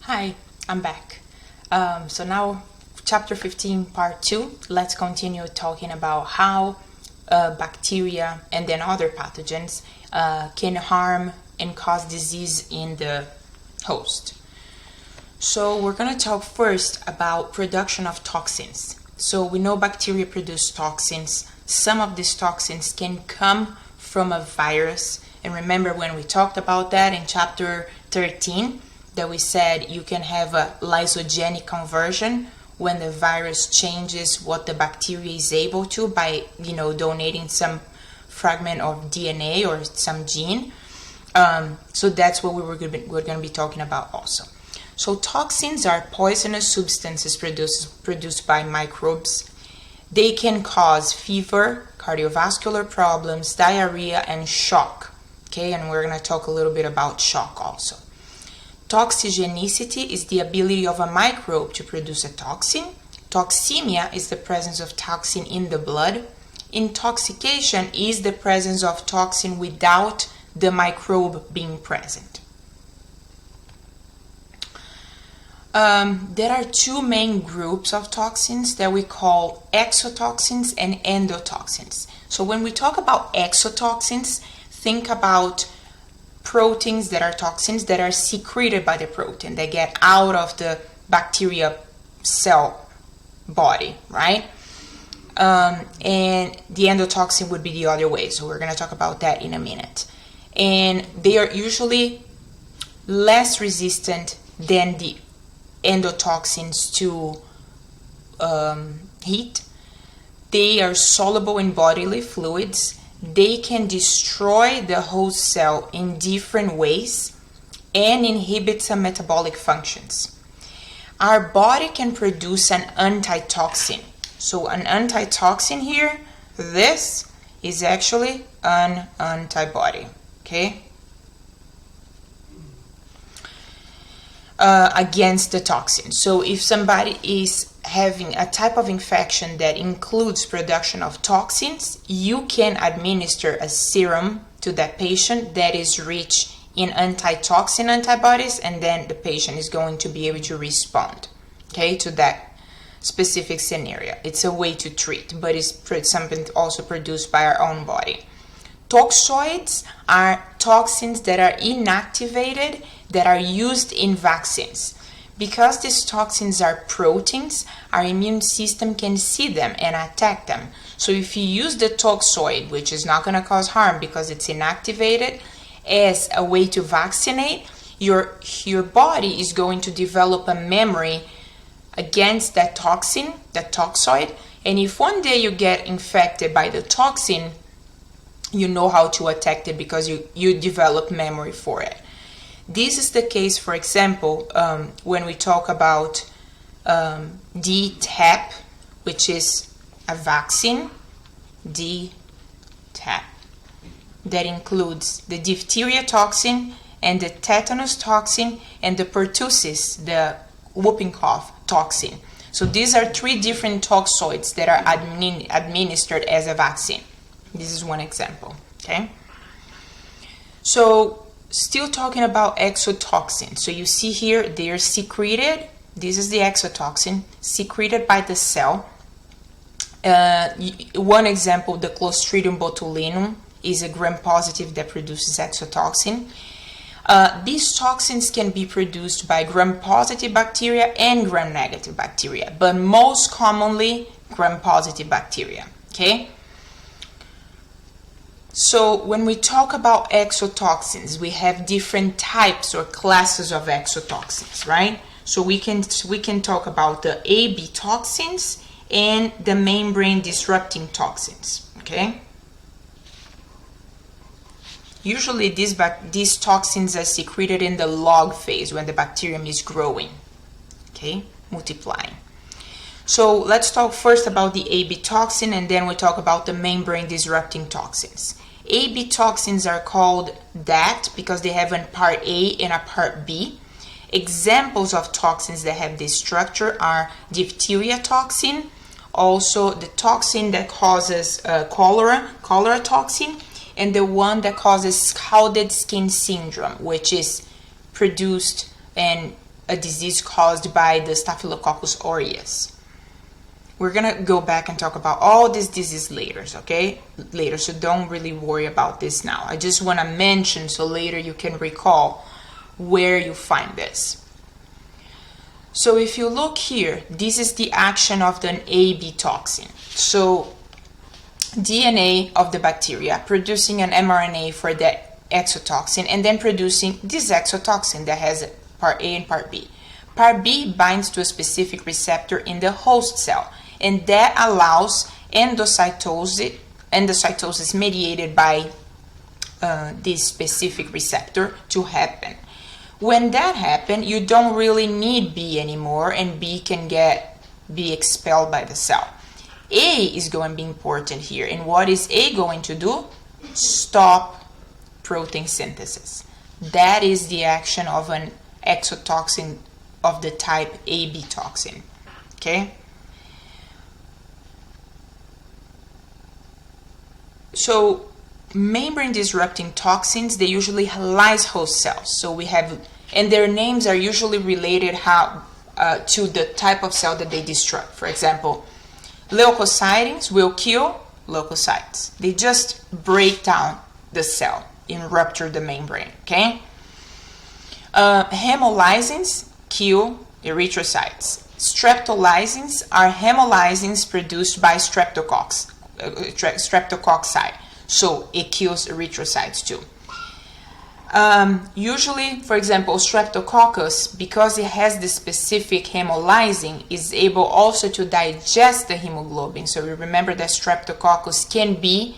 Hi, I'm back. So now, chapter 15, part 2, let's continue talking about how bacteria and then other pathogens can harm and cause disease in the host. So we're going to talk first about production of toxins. So we know bacteria produce toxins. Some of these toxins can come from a virus. And remember when we talked about that in chapter 13, that we said you can have a lysogenic conversion when the virus changes what the bacteria is able to by, donating some fragment of DNA or some gene. So that's what we're going to be talking about also. So toxins are poisonous substances produced by microbes. They can cause fever, cardiovascular problems, diarrhea, and shock. Okay, and we're going to talk a little bit about shock also. Pathogenicity is the ability of a microbe to produce a toxin. Toxemia is the presence of toxin in the blood. Intoxication is the presence of toxin without the microbe being present. There are two main groups of toxins that we call exotoxins and endotoxins. So when we talk about exotoxins, think about proteins that are toxins that are secreted by the protein, that get out of the bacteria cell body, right? And the endotoxin would be the other way. So we're going to talk about that in a minute. And they are usually less resistant than the endotoxins to heat. They are soluble in bodily fluids. They can destroy the host cell in different ways and inhibit some metabolic functions. Our body can produce an antitoxin. So an antitoxin here, this is actually an antibody, okay? Against the toxin. So if somebody is having a type of infection that includes production of toxins, you can administer a serum to that patient that is rich in antitoxin antibodies, and then the patient is going to be able to respond, okay, to that specific scenario. It's a way to treat, but it's something also produced by our own body. Toxoids are toxins that are inactivated that are used in vaccines. Because these toxins are proteins, our immune system can see them and attack them. So if you use the toxoid, which is not going to cause harm because it's inactivated, as a way to vaccinate, your body is going to develop a memory against that toxin, that toxoid. And if one day you get infected by the toxin, you know how to attack it because you develop memory for it. This is the case, for example, when we talk about DTaP, which is a vaccine, DTaP, that includes the diphtheria toxin and the tetanus toxin and the pertussis, the whooping cough toxin. So these are three different toxoids that are administered as a vaccine. This is one example, okay? So still talking about exotoxins. So you see here, they are secreted. This is the exotoxin, secreted by the cell. One example, the Clostridium botulinum is a gram-positive that produces exotoxin. These toxins can be produced by gram-positive bacteria and gram-negative bacteria, but most commonly gram-positive bacteria, okay? So when we talk about exotoxins, we have different types or classes of exotoxins, right? So we can talk about the AB toxins and the membrane disrupting toxins, okay? Usually these toxins are secreted in the log phase when the bacterium is growing, okay, multiplying. So let's talk first about the AB toxin, and then we'll talk about the membrane disrupting toxins. AB toxins are called that because they have a part A and a part B. Examples of toxins that have this structure are diphtheria toxin, also the toxin that causes cholera toxin, and the one that causes scalded skin syndrome, which is produced and a disease caused by the Staphylococcus aureus. We're gonna go back and talk about all these diseases later, okay? Later, so don't really worry about this now. I just want to mention so later you can recall where you find this. So if you look here, this is the action of an AB toxin. So DNA of the bacteria producing an mRNA for that exotoxin and then producing this exotoxin that has part A and part B. Part B binds to a specific receptor in the host cell, and that allows endocytosis mediated by this specific receptor to happen. When that happens, you don't really need B anymore, and B can be expelled by the cell. A is going to be important here, and what is A going to do? Stop protein synthesis. That is the action of an exotoxin of the type AB toxin, okay? So membrane disrupting toxins, they usually lyse host cells. So we have, and their names are usually related to the type of cell that they destroy. For example, leukocytins will kill leukocytes. They just break down the cell and rupture the membrane, okay? Hemolysins kill erythrocytes. Streptolysins are hemolysins produced by streptococci. So it kills erythrocytes too. Usually, for example, Streptococcus, because it has the specific hemolysin, is able also to digest the hemoglobin. So we remember that Streptococcus can be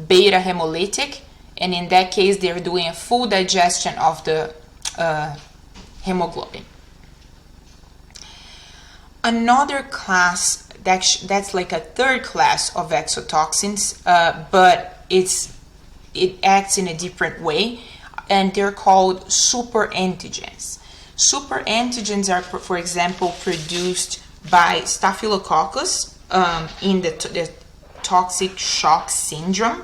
beta hemolytic, and in that case, they're doing a full digestion of the hemoglobin. Another class, that's like a third class of exotoxins, but it acts in a different way, and they're called superantigens. Superantigens are, for example, produced by Staphylococcus in the toxic shock syndrome,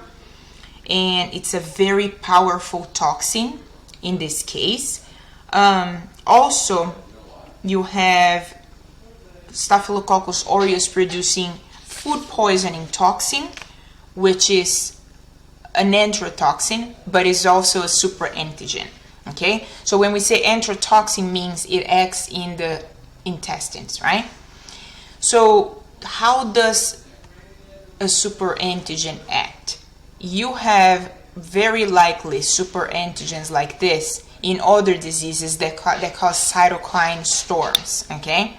and it's a very powerful toxin in this case. Also, you have Staphylococcus aureus producing food poisoning toxin, which is an enterotoxin, but is also a superantigen. Okay, so when we say enterotoxin, means it acts in the intestines, right? So how does a superantigen act? You have very likely superantigens like this in other diseases that cause cytokine storms. Okay,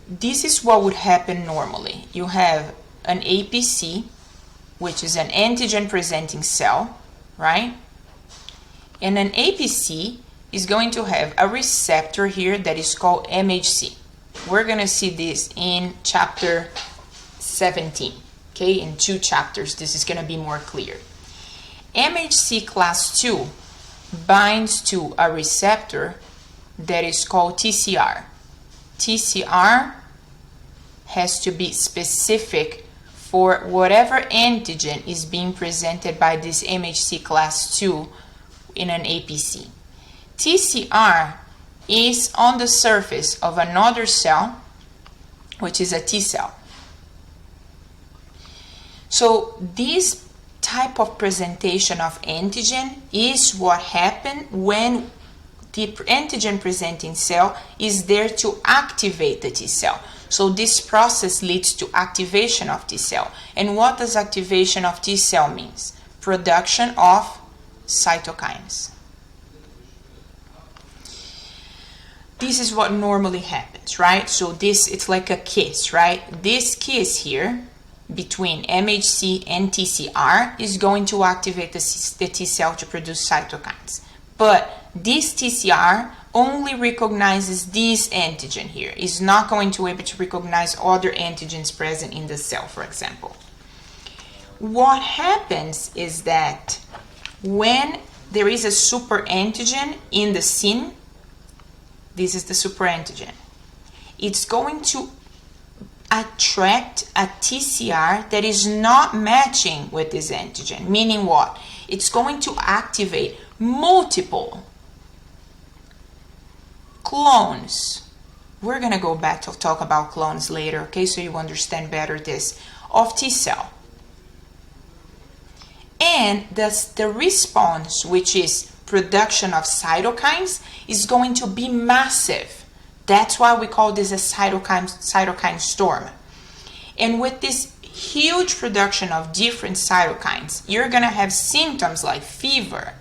this is what would happen normally. You have an APC, which is an antigen presenting cell, right? And an APC is going to have a receptor here that is called MHC. We're going to see this in chapter 17, okay? In 2 chapters, this is going to be more clear. MHC class 2 binds to a receptor that is called TCR. TCR has to be specific for whatever antigen is being presented by this MHC class 2 in an APC. TCR is on the surface of another cell, which is a T cell. So this type of presentation of antigen is what happens when the antigen presenting cell is there to activate the T cell. So this process leads to activation of T cell. And what does activation of T cell means? Production of cytokines. This is what normally happens, right? So it's like a kiss, right? This kiss here between MHC and TCR is going to activate the T cell to produce cytokines. But this TCR only recognizes this antigen here. It's not going to be able to recognize other antigens present in the cell, for example. What happens is that when there is a superantigen in the scene, this is the superantigen, it's going to attract a TCR that is not matching with this antigen. Meaning what? It's going to activate multiple clones. We're going to go back to talk about clones later, okay, so you understand better this, of T cell. And the response, which is production of cytokines, is going to be massive. That's why we call this a cytokine storm. And with this huge production of different cytokines, you're going to have symptoms like fever,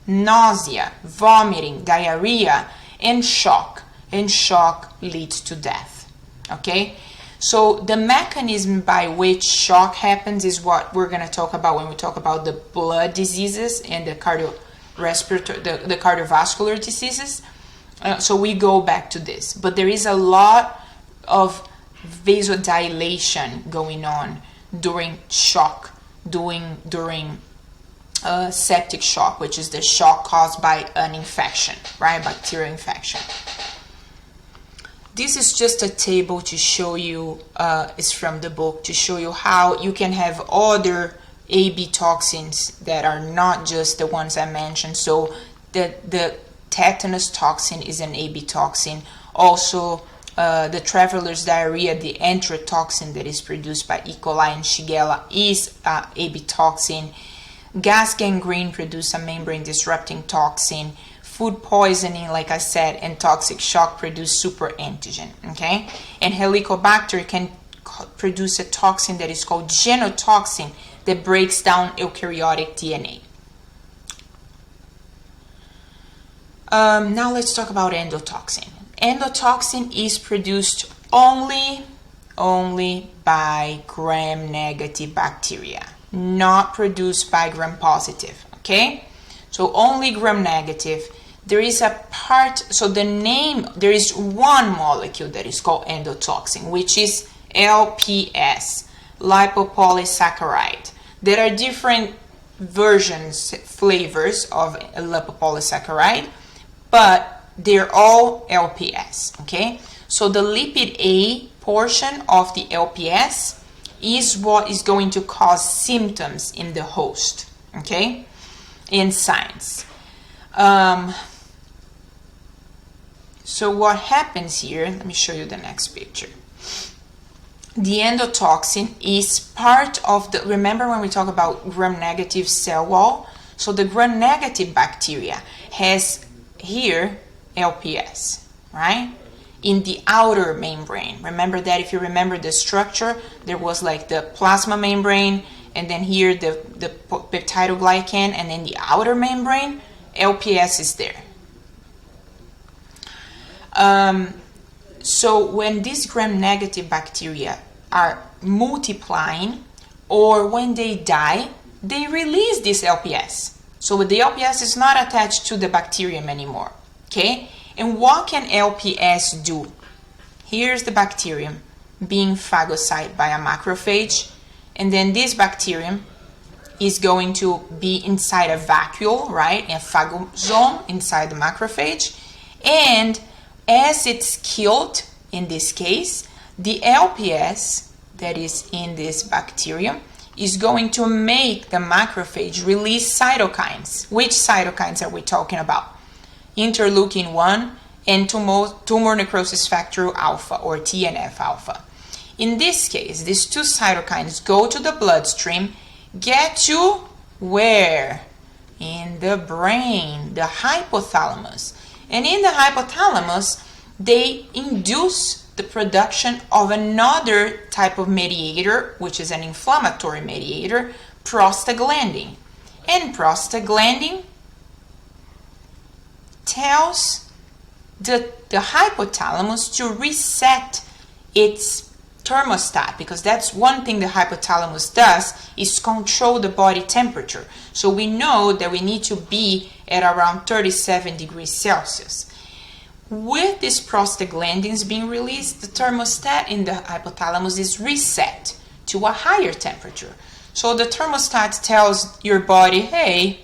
nausea, vomiting, diarrhea, and shock. And shock leads to death. Okay? So the mechanism by which shock happens is what we're going to talk about when we talk about the blood diseases and the cardiovascular diseases. So we go back to this. But there is a lot of vasodilation going on during shock, during septic shock, which is the shock caused by an infection, right? Bacterial infection. This is just a table to show you, it's from the book, to show you how you can have other AB toxins that are not just the ones I mentioned. So the tetanus toxin is an AB toxin. Also, the traveler's diarrhea, the enterotoxin that is produced by E. coli and Shigella, is AB toxin. Gas gangrene produces a membrane disrupting toxin. Food poisoning, like I said, and toxic shock produce superantigen, okay? And Helicobacter can produce a toxin that is called genotoxin that breaks down eukaryotic DNA. Now let's talk about endotoxin. Endotoxin is produced only by gram-negative bacteria, not produced by gram-positive, okay? So only gram-negative. There is a part, so the name, there is one molecule that is called endotoxin, which is LPS, lipopolysaccharide. There are different versions, flavors of lipopolysaccharide, but they're all LPS, okay? So the lipid A portion of the LPS is what is going to cause symptoms in the host, okay? In signs. So what happens here, let me show you the next picture. The endotoxin is part of the, remember when we talk about gram-negative cell wall? So the gram-negative bacteria has here LPS, right? In the outer membrane. Remember that, if you remember the structure, there was like the plasma membrane, and then here the peptidoglycan, and then the outer membrane, LPS is there. So when these gram-negative bacteria are multiplying, or when they die, they release this LPS. So the LPS is not attached to the bacterium anymore, okay? And what can LPS do? Here's the bacterium being phagocyted by a macrophage, and then this bacterium is going to be inside a vacuole, right? A phagosome inside the macrophage. And as it's killed, in this case, the LPS that is in this bacterium is going to make the macrophage release cytokines. Which cytokines are we talking about? Interleukin-1 and tumor necrosis factor alpha, or TNF alpha. In this case, these two cytokines go to the bloodstream, get to where? In the brain, the hypothalamus. And in the hypothalamus, they induce the production of another type of mediator, which is an inflammatory mediator, prostaglandin. And prostaglandin tells the hypothalamus to reset its thermostat, because that's one thing the hypothalamus does, is control the body temperature. So we know that we need to be at around 37 degrees Celsius. With these prostaglandins being released, the thermostat in the hypothalamus is reset to a higher temperature. So the thermostat tells your body, hey,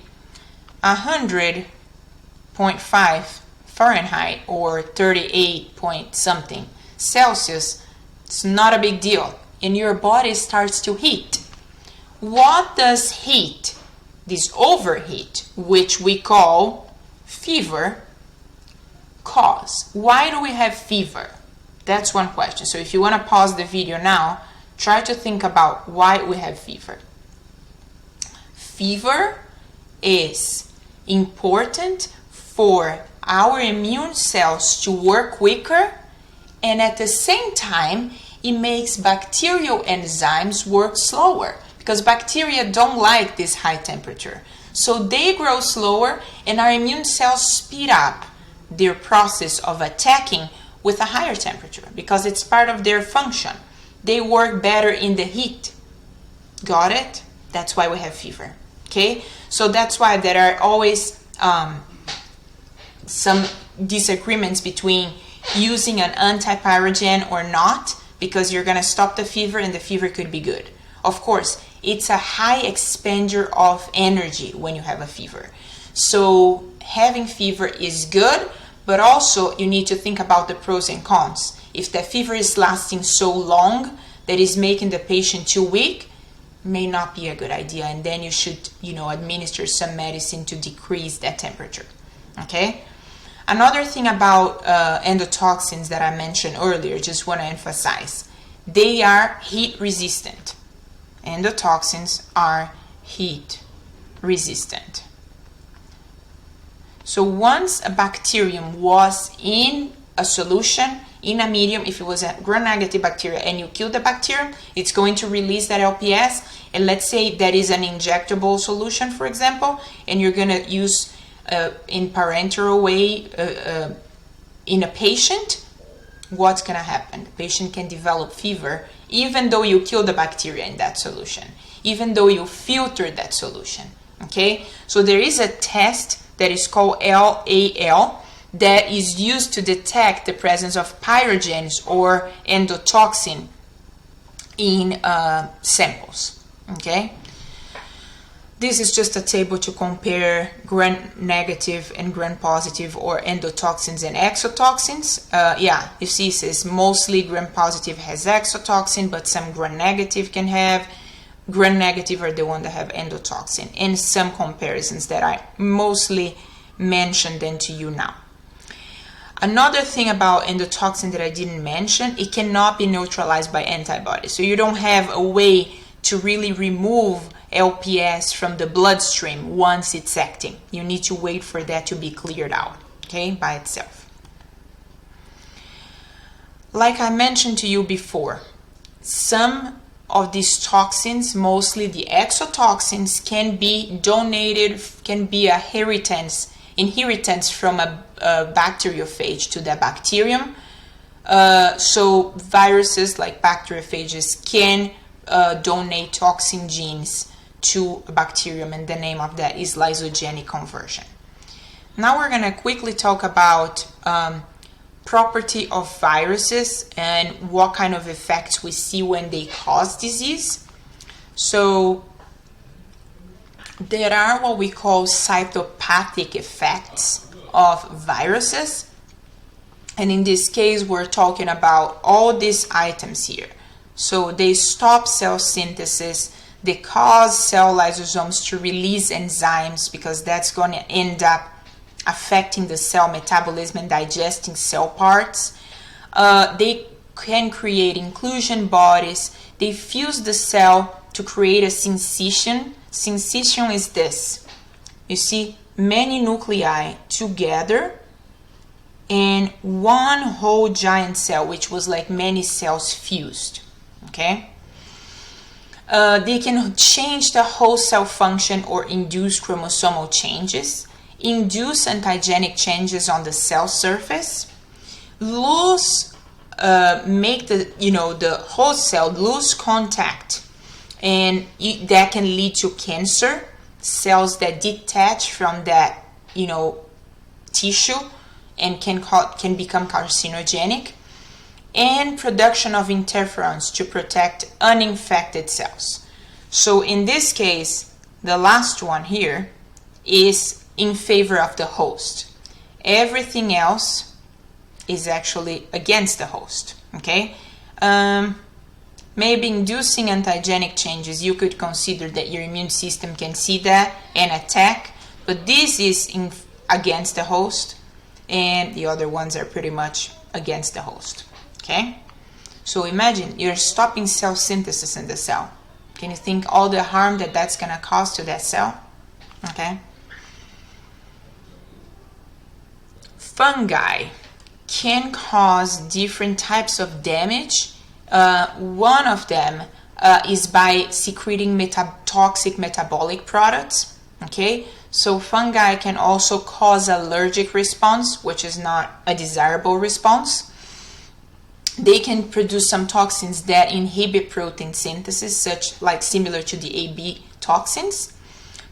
100.5 Fahrenheit or 38 point something Celsius, it's not a big deal, and your body starts to heat. What does heat, this overheat, which we call fever, cause. Why do we have fever? That's one question. So if you want to pause the video now, try to think about why we have fever. Fever is important for our immune cells to work quicker, and at the same time, it makes bacterial enzymes work slower because bacteria don't like this high temperature. So they grow slower, and our immune cells speed up their process of attacking with a higher temperature because it's part of their function. They work better in the heat. Got it? That's why we have fever. Okay? So that's why there are always some disagreements between using an antipyrogen or not, because you're going to stop the fever and the fever could be good. Of course, it's a high expenditure of energy when you have a fever. So having fever is good, but also you need to think about the pros and cons. If the fever is lasting so long that is making the patient too weak, may not be a good idea, and then you should, administer some medicine to decrease that temperature. Okay? Another thing about endotoxins that I mentioned earlier, just want to emphasize, they are heat resistant. Endotoxins are heat resistant. So once a bacterium was in a solution, in a medium, if it was a gram-negative bacteria and you kill the bacterium, it's going to release that LPS. And let's say that is an injectable solution, for example, and you're going to use in parenteral way in a patient, what's going to happen? The patient can develop fever even though you kill the bacteria in that solution, even though you filter that solution. Okay, so there is a test that is called LAL that is used to detect the presence of pyrogens or endotoxin in samples. Okay, this is just a table to compare gram-negative and gram-positive or endotoxins and exotoxins. You see it says mostly gram-positive has exotoxin, but some gram-negative can have. Gram-negative are the one that have endotoxin, and some comparisons that I mostly mentioned them to you now. Another thing about endotoxin that I didn't mention, it cannot be neutralized by antibodies. So you don't have a way to really remove LPS from the bloodstream once it's acting. You need to wait for that to be cleared out, okay, by itself. Like I mentioned to you before, some of these toxins, mostly the exotoxins, can be donated, can be a inheritance from a bacteriophage to the bacterium. So viruses like bacteriophages can donate toxin genes to a bacterium, and the name of that is lysogenic conversion. Now we're going to quickly talk about property of viruses and what kind of effects we see when they cause disease. So there are what we call cytopathic effects of viruses, and in this case we're talking about all these items here. So they stop cell synthesis, they cause cell lysosomes to release enzymes because that's going to end up affecting the cell metabolism and digesting cell parts. They can create inclusion bodies. They fuse the cell to create a syncytium. Syncytium is this. You see many nuclei together in one whole giant cell, which was like many cells fused. Okay? They can change the whole cell function or induce chromosomal changes, induce antigenic changes on the cell surface, make the whole cell lose contact, and that can lead to cancer, cells that detach from that tissue and can become carcinogenic, and production of interferons to protect uninfected cells. So in this case, the last one here is in favor of the host. Everything else is actually against the host. Okay? Maybe inducing antigenic changes, you could consider that your immune system can see that and attack, but this is against the host. and the other ones are pretty much against the host. Okay? So imagine you're stopping cell synthesis in the cell. Can you think all the harm that that's going to cause to that cell? Okay? Fungi can cause different types of damage. One of them is by secreting toxic metabolic products. Okay? So fungi can also cause allergic response, which is not a desirable response. They can produce some toxins that inhibit protein synthesis, similar to the AB toxins.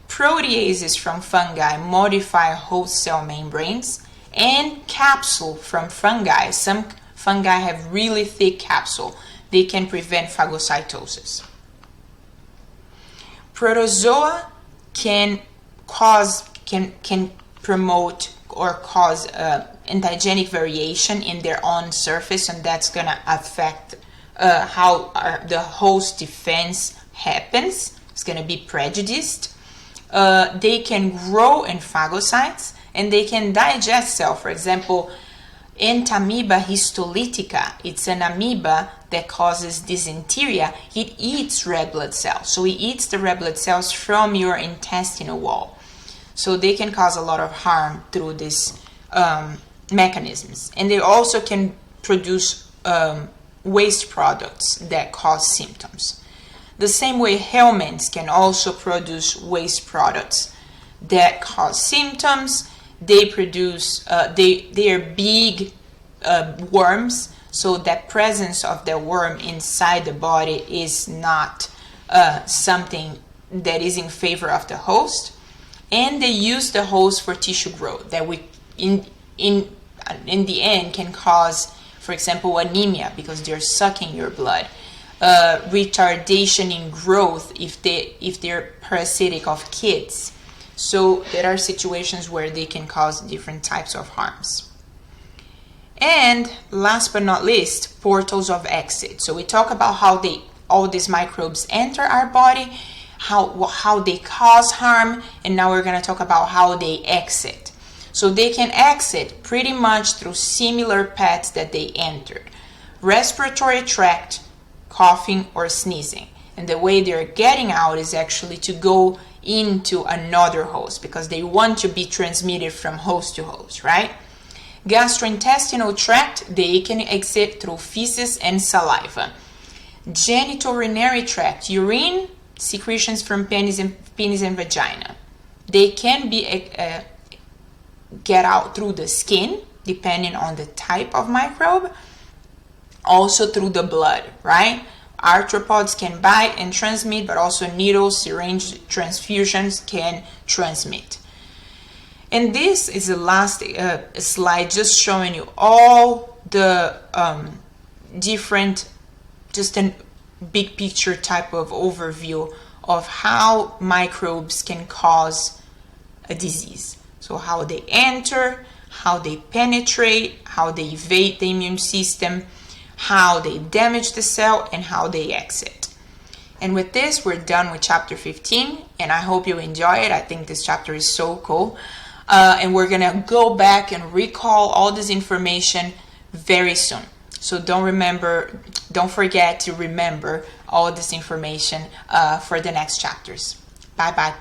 Proteases from fungi modify host cell membranes, and capsule from fungi. Some fungi have really thick capsule. They can prevent phagocytosis. Protozoa can promote or cause antigenic variation in their own surface, and that's going to affect how the host defense happens. It's going to be prejudiced. They can grow in phagocytes, and they can digest cell. For example, Entamoeba histolytica, it's an amoeba that causes dysentery. It eats red blood cells. So it eats the red blood cells from your intestinal wall. So they can cause a lot of harm through these mechanisms. And they also can produce waste products that cause symptoms. The same way helminths can also produce waste products that cause symptoms. They produce, they are big worms, so that presence of the worm inside the body is not something that is in favor of the host. And they use the host for tissue growth that in the end can cause, for example, anemia because they're sucking your blood. Retardation in growth if they're parasitic of kids. So there are situations where they can cause different types of harms. And last but not least, portals of exit. So we talk about how all these microbes enter our body, how they cause harm, and now we're going to talk about how they exit. So they can exit pretty much through similar paths that they entered. Respiratory tract, coughing or sneezing. And the way they're getting out is actually to go into another host because they want to be transmitted from host to host, right? Gastrointestinal tract, they can exit through feces and saliva. Genitourinary tract, urine, secretions from penis and vagina. They can be get out through the skin, depending on the type of microbe. Also through the blood, right? Arthropods can bite and transmit, but also needles, syringe transfusions can transmit. And this is the last slide, just showing you all the different, just a big picture type of overview of how microbes can cause a disease. So how they enter, how they penetrate, how they evade the immune system, how they damage the cell, and how they exit. And with this, we're done with chapter 15, and I hope you enjoy it. I think this chapter is so cool. And we're going to go back and recall all this information very soon. So don't forget to remember all this information for the next chapters. Bye-bye.